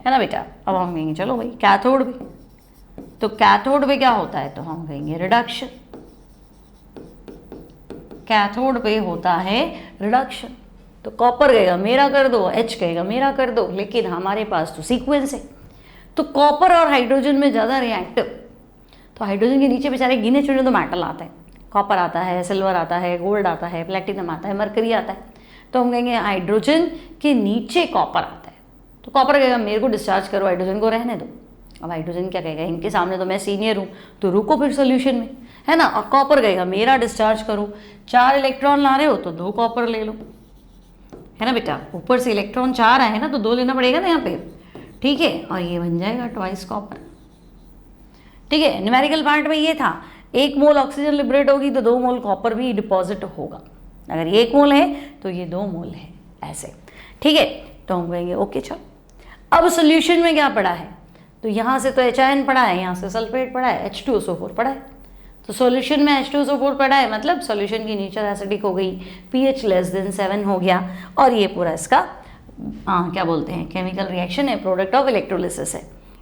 है ना बेटा, अब हम कहेंगे चलो भाई कैथोड पे, तो कैथोड पे क्या होता है, तो हम कहेंगे रिडक्शन, कैथोड पे होता है रिडक्शन। तो कॉपर कहेगा मेरा कर दो, H कहेगा मेरा कर दो, लेकिन हमारे पास तो सीक्वेंस तो कॉपर और हाइड्रोजन में ज़्यादा रिएक्टिव, तो हाइड्रोजन के नीचे बेचारे गिने चुने तो मेटल आते हैं, कॉपर आता है, सिल्वर आता है, गोल्ड आता है, प्लेटिनम आता है, मरकरी आता है। तो हम कहेंगे हाइड्रोजन के नीचे कॉपर आता है, तो कॉपर कहेगा मेरे को डिस्चार्ज करो, हाइड्रोजन को रहने दो। अब हाइड्रोजन क्या कहेगा, इनके सामने तो मैं सीनियर हूँ, तो रुको फिर सोल्यूशन में, है ना। और कॉपर कहेगा मेरा डिस्चार्ज करो, 4 इलेक्ट्रॉन ला रहे हो तो 2 कॉपर ले लो, है ना बेटा। ऊपर से इलेक्ट्रॉन 4 आए ना तो 2 लेना पड़ेगा ना यहाँ पे, ठीक है। और ये बन जाएगा ट्वाइस कॉपर, ठीक है। न्यूमेरिकल पार्ट में ये था 1 मोल ऑक्सीजन लिबरेट होगी तो 2 मोल कॉपर भी डिपॉजिट होगा। अगर ये 1 मोल है तो ये 2 मोल है, ऐसे, ठीक है। तो हम कहेंगे ओके चलो। अब सोल्यूशन में क्या पड़ा है, तो यहाँ से तो HIN पड़ा है, यहाँ से सल्फेट पड़ा है, H2SO4 पड़ा है। तो सॉल्यूशन में H2SO4 पड़ा है, मतलब सॉल्यूशन की नेचर एसिडिक हो गई, pH लेस देन 7 हो गया। और ये पूरा इसका क्या बोलते हैं, केमिकल रिएक्शन है, प्रोडक्ट ऑफ इलेक्ट्रोलिसिस है,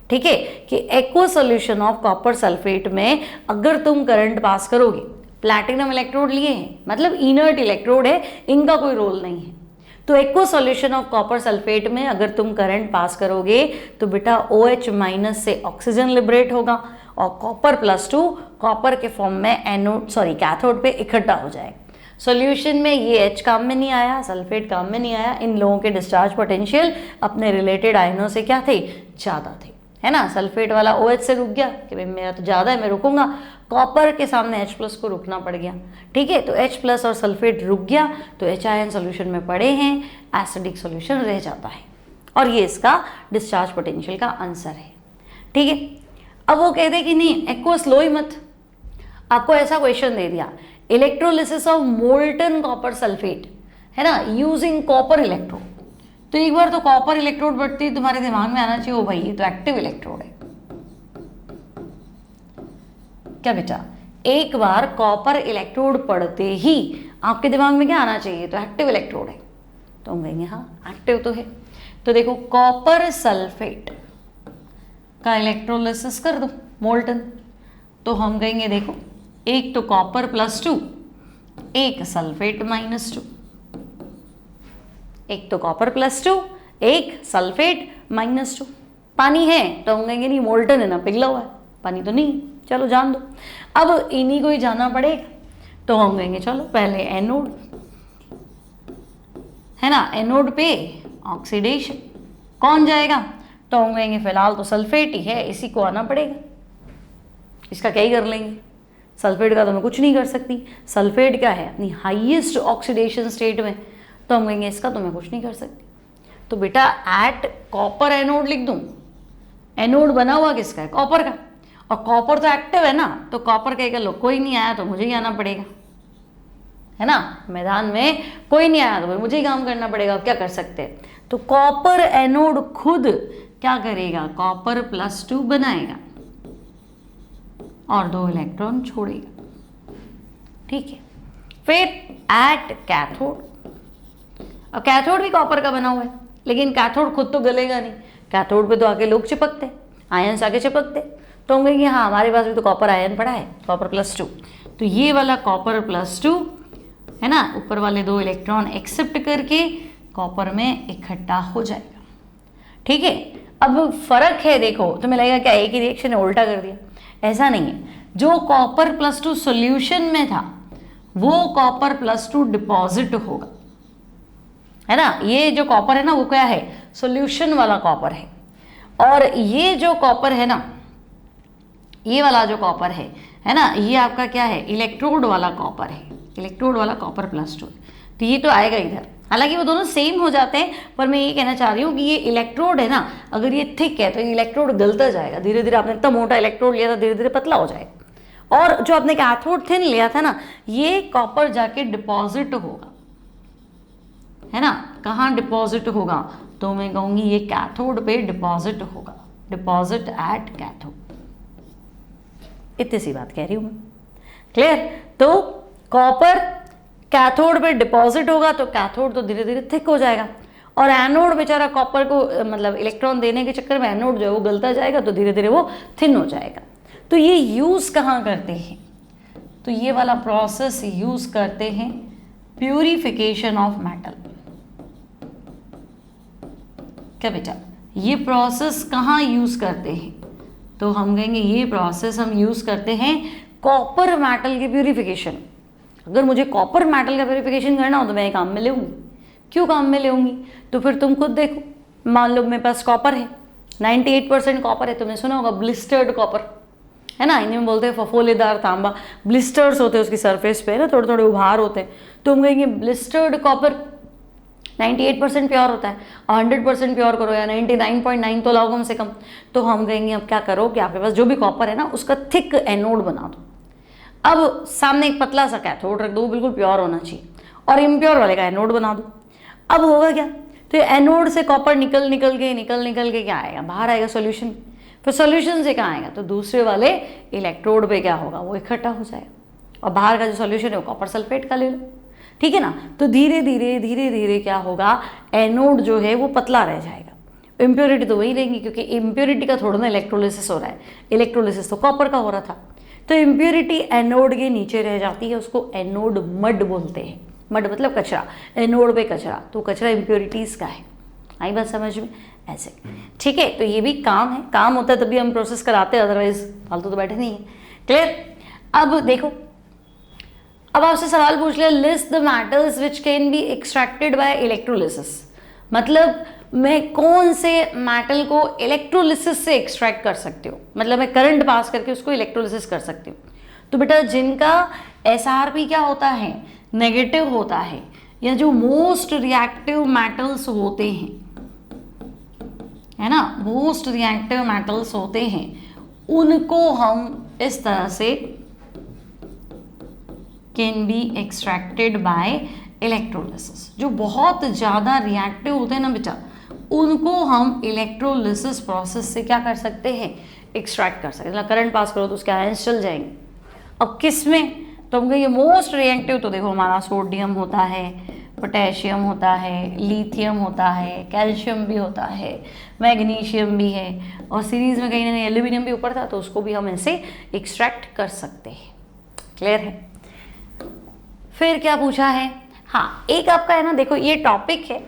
ठीक है। कि aqua solution of copper sulphate में अगर तुम करंट पास करोगे, प्लैटिनम इलेक्ट्रोड लिए हैं, मतलब इनर्ट इलेक्ट्रोड है, इनका कोई रोल नहीं है। तो aqua solution of copper sulphate में अगर तुम करंट पास करोगे तो बेटा OH माइनस से ऑक्सीजन लिबरेट होगा और कॉपर +2 कॉपर के फॉर्म में एनोड कैथोड पे इकट्ठा हो जाएगा। सॉल्यूशन में ये H काम में नहीं आया, सल्फेट काम में नहीं आया। इन लोगों के डिस्चार्ज पोटेंशियल अपने रिलेटेड आयनों से क्या थे, ज़्यादा थे, है ना। सल्फेट वाला OH से रुक गया कि भाई मेरा तो ज़्यादा है, मैं रुकूंगा। कॉपर के सामने H+ को रुकना पड़ गया, ठीक है। तो H+ और सल्फेट रुक गया तो HIN सोल्यूशन में पड़े हैं, एसिडिक सोल्यूशन रह जाता है। और ये इसका डिस्चार्ज पोटेंशियल का आंसर है, ठीक है। अब वो कहते हैं कि नहीं एक्वा स्लो ही मत, आपको ऐसा क्वेश्चन दे दिया, electrolysis of molten copper sulphate, है ना, यूजिंग कॉपर इलेक्ट्रोड। तो एक बार तो कॉपर इलेक्ट्रोड बढ़ती है, तुम्हारे दिमाग में आना चाहिए, ओ भाई ये तो एक्टिव इलेक्ट्रोड है, क्या बेटा। एक बार कॉपर इलेक्ट्रोड पढ़ते ही आपके दिमाग में क्या आना चाहिए, तो एक्टिव इलेक्ट्रोड है। तो हम कहेंगे हाँ एक्टिव तो है। तो देखो कॉपर सल्फेट का इलेक्ट्रोलिसिस कर दो मोल्टन, तो हम कहेंगे देखो एक तो कॉपर +2, एक सल्फेट -2, एक तो कॉपर +2, एक सल्फेट -2। पानी है तो हम कहेंगे नहीं मोल्टन है ना, पिघला हुआ है, पानी तो नहीं, चलो जान दो। अब इन्हीं को ही जाना पड़ेगा, तो हम कहेंगे चलो पहले एनोड, है ना, एनोड पे ऑक्सीडेशन कौन जाएगा, तो हम कहेंगे फिलहाल तो सल्फेट ही है, इसी को आना पड़ेगा, इसका क्या ही कर लेंगे। सल्फेट का तो मैं कुछ नहीं कर सकती, सल्फेट क्या है अपनी हाईएस्ट ऑक्सीडेशन स्टेट में, तो हम कहेंगे इसका तो मैं कुछ नहीं कर सकती। तो बेटा एट कॉपर एनोड लिख दूं, एनोड बना हुआ किसका है, कॉपर का, और कॉपर तो एक्टिव है ना, तो कॉपर कहेगा लो कोई नहीं आया तो मुझे ही आना पड़ेगा, है ना, मैदान में कोई नहीं आया तो भाई मुझे ही काम करना पड़ेगा, अब क्या कर सकते हैं। तो कॉपर एनोड खुद क्या करेगा, कॉपर +2 बनाएगा और 2 इलेक्ट्रॉन छोड़ेगा, ठीक है। फिर एट कैथोड, अब कैथोड भी कॉपर का बना हुआ है, लेकिन कैथोड खुद तो गलेगा नहीं, कैथोड पे तो आके लोग चिपकते, आयन्स आके चिपकते, तो हम कहेंगे हाँ हमारे पास भी तो कॉपर आयन पड़ा है, कॉपर +2, तो ये वाला कॉपर +2 है ना, ऊपर वाले 2 इलेक्ट्रॉन एक्सेप्ट करके कॉपर में इकट्ठा हो जाएगा, ठीक है। अब फर्क है देखो, तुम्हें लगेगा क्या एक ही रिएक्शन है, उल्टा कर दिया, ऐसा नहीं है। जो कॉपर +2 सॉल्यूशन में था वो कॉपर +2 डिपॉजिट होगा, है ना। ये जो कॉपर है ना वो क्या है, सॉल्यूशन वाला कॉपर है, और ये जो कॉपर है ना, ये वाला जो कॉपर है ना, ये आपका क्या है, इलेक्ट्रोड वाला कॉपर है, इलेक्ट्रोड वाला कॉपर +2, तो ये तो आएगा इधर। हालांकि वो दोनों सेम हो जाते हैं, पर मैं ये कहना चाह रही हूँ कि ये इलेक्ट्रोड है ना, अगर ये थिक है तो ये इलेक्ट्रोड गलता जाएगा धीरे धीरे, आपने इतना मोटा इलेक्ट्रोड लिया था धीरे धीरे पतला हो जाएगा। और जो आपने कैथोड थिन लिया था ना, ये कॉपर जाके डिपॉजिट होगा, है ना। कहाँ डिपॉजिट होगा, तो मैं कहूँगी ये कैथोड पे डिपॉजिट होगा, डिपॉजिट एट कैथोड, इतनी सी बात कह रही हूँ मैं, क्लियर। तो कॉपर कैथोड पे डिपॉजिट होगा तो कैथोड तो धीरे धीरे थिक हो जाएगा, और एनोड बेचारा कॉपर को मतलब इलेक्ट्रॉन देने के चक्कर में एनोड जो है वो गलता जाएगा, तो धीरे धीरे वो थिन हो जाएगा। तो ये यूज़ कहाँ करते हैं, तो ये वाला प्रोसेस यूज़ करते हैं प्यूरिफिकेशन ऑफ मेटल, क्या बेटा, ये प्रोसेस कहाँ यूज़ करते हैं? तो हम कहेंगे ये प्रोसेस हम यूज़ करते हैं कॉपर मेटल की प्यूरिफिकेशन। अगर मुझे कॉपर मेटल का प्यूरिफिकेशन करना हो तो मैं ये काम में लेऊँगी। क्यों काम में लेऊँगी? तो फिर तुम खुद देखो, मान लो मेरे पास कॉपर है, 98% कॉपर है। तुमने सुना होगा ब्लिस्टर्ड कॉपर, है ना, हिंदी में बोलते हैं फफोलेदार तांबा। ब्लिस्टर्स होते हैं उसकी सरफेस पे ना, थोड़े थोड़े उभार होते हैं। तो हम कहेंगे ब्लिस्टर्ड कॉपर 98% प्योर होता है, और 100% प्योर करो या 99.9 तो लाओ कम से कम। तो हम कहेंगे अब क्या करो कि आपके पास जो भी कॉपर है ना उसका थिक एनोड बना दो। अब सामने एक पतला सा कैथोड रख दो, बिल्कुल प्योर होना चाहिए, और इम्प्योर वाले का एनोड बना दो। अब होगा क्या? तो एनोड से कॉपर निकल के क्या आएगा? बाहर आएगा सॉल्यूशन। फिर सॉल्यूशन से कहाँ आएगा? तो दूसरे वाले इलेक्ट्रोड पे क्या होगा? वो इकट्ठा हो जाएगा, और बाहर का जो सॉल्यूशन है वो कॉपर सल्फेट का ले लो, ठीक है ना। तो धीरे धीरे क्या होगा? एनोड जो है वो पतला रह जाएगा। इम्प्योरिटी तो वही रहेंगी, क्योंकि इम्प्योरिटी का थोड़ा ना इलेक्ट्रोलिसिस हो रहा है, इलेक्ट्रोलिसिस तो कॉपर का हो रहा था। तो इम्प्योरिटी एनोड के नीचे रह जाती है, उसको एनोड मड बोलते हैं। मड मतलब कचरा, एनोड पे कचरा, तो कचरा इम्प्योरिटीज़ का है। आई बात समझ में? ऐसे, ठीक है। तो ये भी काम है, काम होता है तभी हम प्रोसेस कराते हैं, अदरवाइज फालतू तो बैठे नहीं है। क्लियर? अब देखो, अब आपसे सवाल पूछ लिया, list the metals which can be extracted bye electrolysis. मतलब मैं कौन से मेटल को इलेक्ट्रोलिसिस से एक्सट्रैक्ट कर सकती हूँ, मतलब मैं करंट पास करके उसको इलेक्ट्रोलिसिस कर सकती हूँ। तो बेटा जिनका SRP क्या होता है? नेगेटिव होता है, या जो मोस्ट रिएक्टिव मेटल्स होते हैं, है ना, मोस्ट रिएक्टिव मेटल्स होते हैं, उनको हम इस तरह से can be extracted bye electrolysis. जो बहुत ज़्यादा रिएक्टिव होते हैं ना बेटा, उनको हम इलेक्ट्रोलिसिस प्रोसेस से क्या कर सकते हैं? एक्सट्रैक्ट कर सकते हैं। करंट पास करो तो उसके आयंस चल जाएंगे। अब किस में? तो हम कहेंगे मोस्ट रिएक्टिव तो देखो हमारा सोडियम होता है, पोटेशियम होता है, लिथियम होता है, कैल्शियम भी होता है, मैग्नीशियम भी है, और सीरीज में कहीं ना कहीं एल्यूमिनियम भी ऊपर था, तो उसको भी हम ऐसे एक्सट्रैक्ट कर सकते हैं। क्लियर है? फिर क्या पूछा है? हाँ, एक आपका है ना, देखो ये टॉपिक है,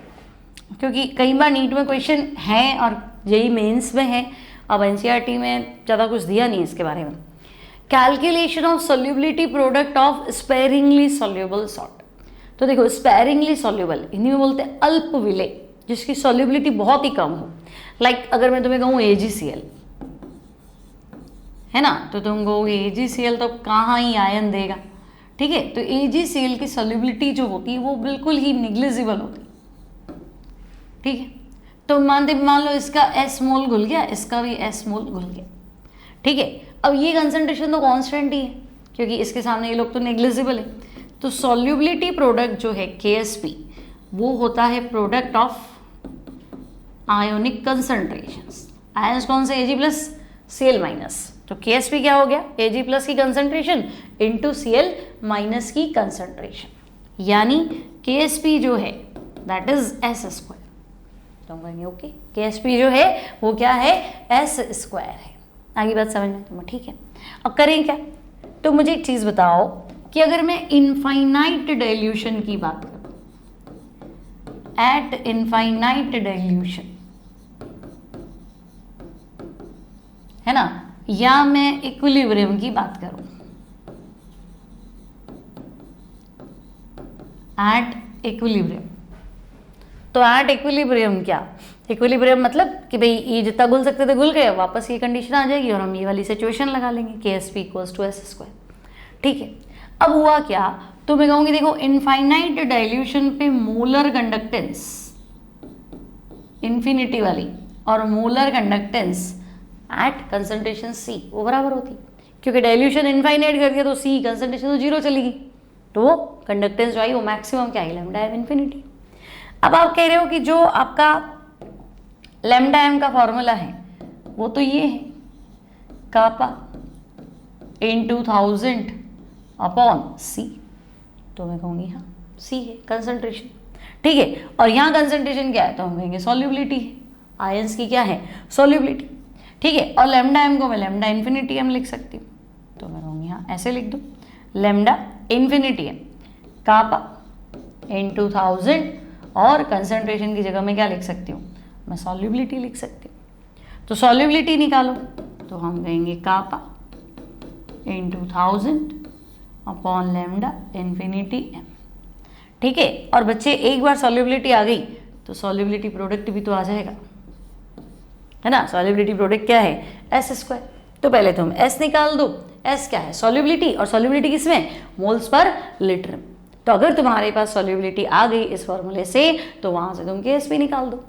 क्योंकि कई बार नीट में क्वेश्चन है और जेईई मेंस में है, अब एनसीईआरटी में ज़्यादा कुछ दिया नहीं इसके बारे में। Calculation of solubility product of sparingly soluble salt. तो देखो स्पेरिंगली सोल्यूबल हिंदी में बोलते हैं अल्प विलेय, जिसकी सोल्यूबिलिटी बहुत ही कम हो। लाइक अगर मैं तुम्हें कहूँ AgCl, है ना, तो तुम कहोगे AgCl तो कहाँ ही आयन देगा, ठीक है। तो AgCl की सोल्यूबिलिटी जो होती है वो बिल्कुल ही निग्लिजिबल होती है, ठीक है। तो मान लो इसका S मोल घुल गया, इसका भी S मोल घुल गया, ठीक है। अब ये कंसंट्रेशन तो कांस्टेंट ही है, क्योंकि इसके सामने ये लोग तो नेग्लिजिबल है। तो सोल्यूबिलिटी प्रोडक्ट जो है KSP, वो होता है product of ionic concentrations. Ions कौन से? Ag plus Cl minus. तो KSP क्या हो गया? Ag प्लस की कंसंट्रेशन इंटू Cl माइनस की कंसंट्रेशन, यानी KSP जो है दैट इज S²। तो हम कहेंगे ओके, KSP जो है वो क्या है? S² है। आगे बात समझ में तुम्हें? ठीक है। अब करें क्या? तो मुझे एक चीज़ बताओ कि अगर मैं इनफाइनाइट डाइल्यूशन की बात करूं, एट इनफाइनाइट डाइल्यूशन, है ना, या मैं इक्विलिब्रियम की बात करूं, एट इक्विलिब्रियम। तो एट इक्विलिब्रियम क्या? इक्विलिब्रियम मतलब कि भाई ये जितना घुल सकते थे घुल गए, वापस ये कंडीशन आ जाएगी और हम ये वाली सिचुएशन लगा लेंगे, KSP इक्वल्स टू S²। ठीक है। अब हुआ क्या? तो मैं कहूँगी देखो इनफाइनाइट डाइल्यूशन पे मोलर कंडक्टेंस इन्फिनिटी वाली और molar conductance at concentration C वो बराबर होती, क्योंकि डाइल्यूशन इनफाइनाइट कर दिया तो C कंसंट्रेशन तो 0 चलेगी, तो वो कंडक्टेंस जो आई वो मैक्सिमम क्या है? Lambda M infinity. अब आप कह रहे हो कि जो आपका लैम्डा एम का फॉर्मूला है वो तो ये है, कापा इन 2000 अपॉन C। तो मैं कहूँगी हाँ C है कंसंट्रेशन, ठीक है। और यहाँ कंसंट्रेशन क्या है? तो हम कहेंगे सॉल्युबिलिटी है, आयंस की क्या है? सॉल्युबिलिटी, ठीक है। और लैम्डा एम को मैं लैम्डा इन्फिनिटी एम लिख सकती हूँ, तो मैं कहूँगी हाँ ऐसे लिख दूँ, लैम्डा इन्फिनिटी एम कापा इन 2000, और कंसंट्रेशन की जगह में क्या लिख सकती हूँ? मैं सॉल्युबिलिटी लिख सकती हूँ। तो सॉल्युबिलिटी निकालो तो हम कहेंगे kappa into 1000 upon lambda infinity M. ठीक है, और बच्चे एक बार सॉल्युबिलिटी आ गई तो सॉल्युबिलिटी प्रोडक्ट भी तो आ जाएगा, है ना। सॉल्युबिलिटी प्रोडक्ट क्या है, एस स्क्वायर। तो पहले तुम एस निकाल दो, एस क्या है, सॉल्युबिलिटी, और सॉल्युबिलिटी किसमें, मोल्स पर लीटर में। तो अगर तुम्हारे पास सॉल्युबिलिटी आ गई इस फॉर्मूले से तो वहां से तुम केएसपी निकाल दो।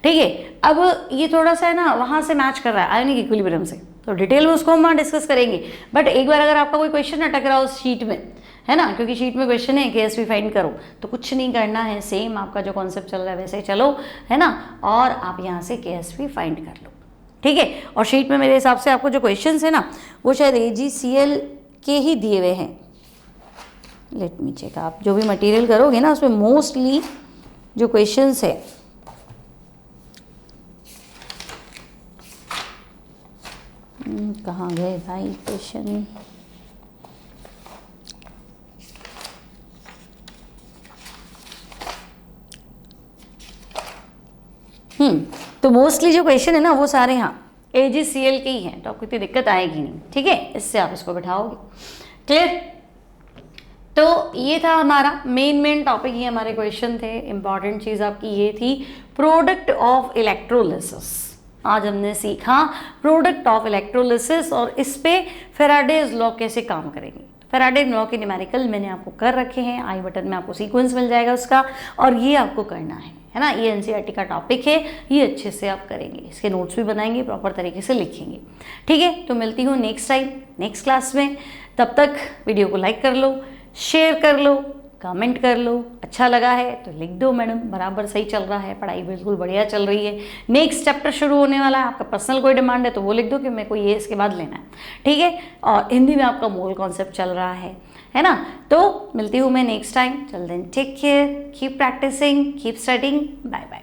ठीक है, अब ये थोड़ा सा है ना वहां से मैच कर रहा है आयनिक इक्विलिब्रियम से, तो डिटेल में उसको हम वहाँ डिस्कस करेंगे। बट एक बार अगर आपका कोई क्वेश्चन अटक रहा हो उस शीट में, है ना, क्योंकि शीट में क्वेश्चन है केएसपी फाइंड करो, तो कुछ नहीं करना है, सेम आपका जो कॉन्सेप्ट चल रहा है वैसे चलो, है ना, और आप यहाँ से केएसपी फाइंड कर लो। ठीक है, और शीट में मेरे हिसाब से आपको जो क्वेश्चंस है ना वो शायद AgCl के ही दिए हुए हैं। लेट मी चेक, आप जो भी मटेरियल करोगे ना उसमें मोस्टली जो क्वेश्चंस है कहाँ गए भाई क्वेश्चन, तो मोस्टली जो क्वेश्चन है ना वो सारे यहाँ AgCl के ही हैं, तो आपको इतनी दिक्कत आएगी नहीं। ठीक है, इससे आप इसको बिठाओगे। क्लियर, तो ये था हमारा मेन टॉपिक, ये हमारे क्वेश्चन थे। इंपॉर्टेंट चीज़ आपकी ये थी प्रोडक्ट ऑफ इलेक्ट्रोलिसिस। आज हमने सीखा प्रोडक्ट ऑफ इलेक्ट्रोलिसिस और इस पे फेराडेज लॉ कैसे काम करेंगे। फेराडे लॉ के न्यूमेरिकल मैंने आपको कर रखे हैं, आई बटन में आपको सीक्वेंस मिल जाएगा उसका, और ये आपको करना है ना। ये एनसीईआरटी का टॉपिक है, ये अच्छे से आप करेंगे, इसके नोट्स भी बनाएंगे, प्रॉपर तरीके से लिखेंगे। ठीक है, तो मिलती हूँ नेक्स्ट टाइम नेक्स्ट क्लास में। तब तक वीडियो को लाइक कर लो, शेयर कर लो, कमेंट कर लो, अच्छा लगा है तो लिख दो मैडम बराबर सही चल रहा है, पढ़ाई बिल्कुल बढ़िया चल रही है, नेक्स्ट चैप्टर शुरू होने वाला है, आपका पर्सनल कोई डिमांड है तो वो लिख दो कि मेरे को ये इसके बाद लेना है। ठीक है, और हिंदी में आपका मोल कॉन्सेप्ट चल रहा है ना। तो मिलती हूँ मैं next time. Till then take care, keep practicing, keep studying, bye bye.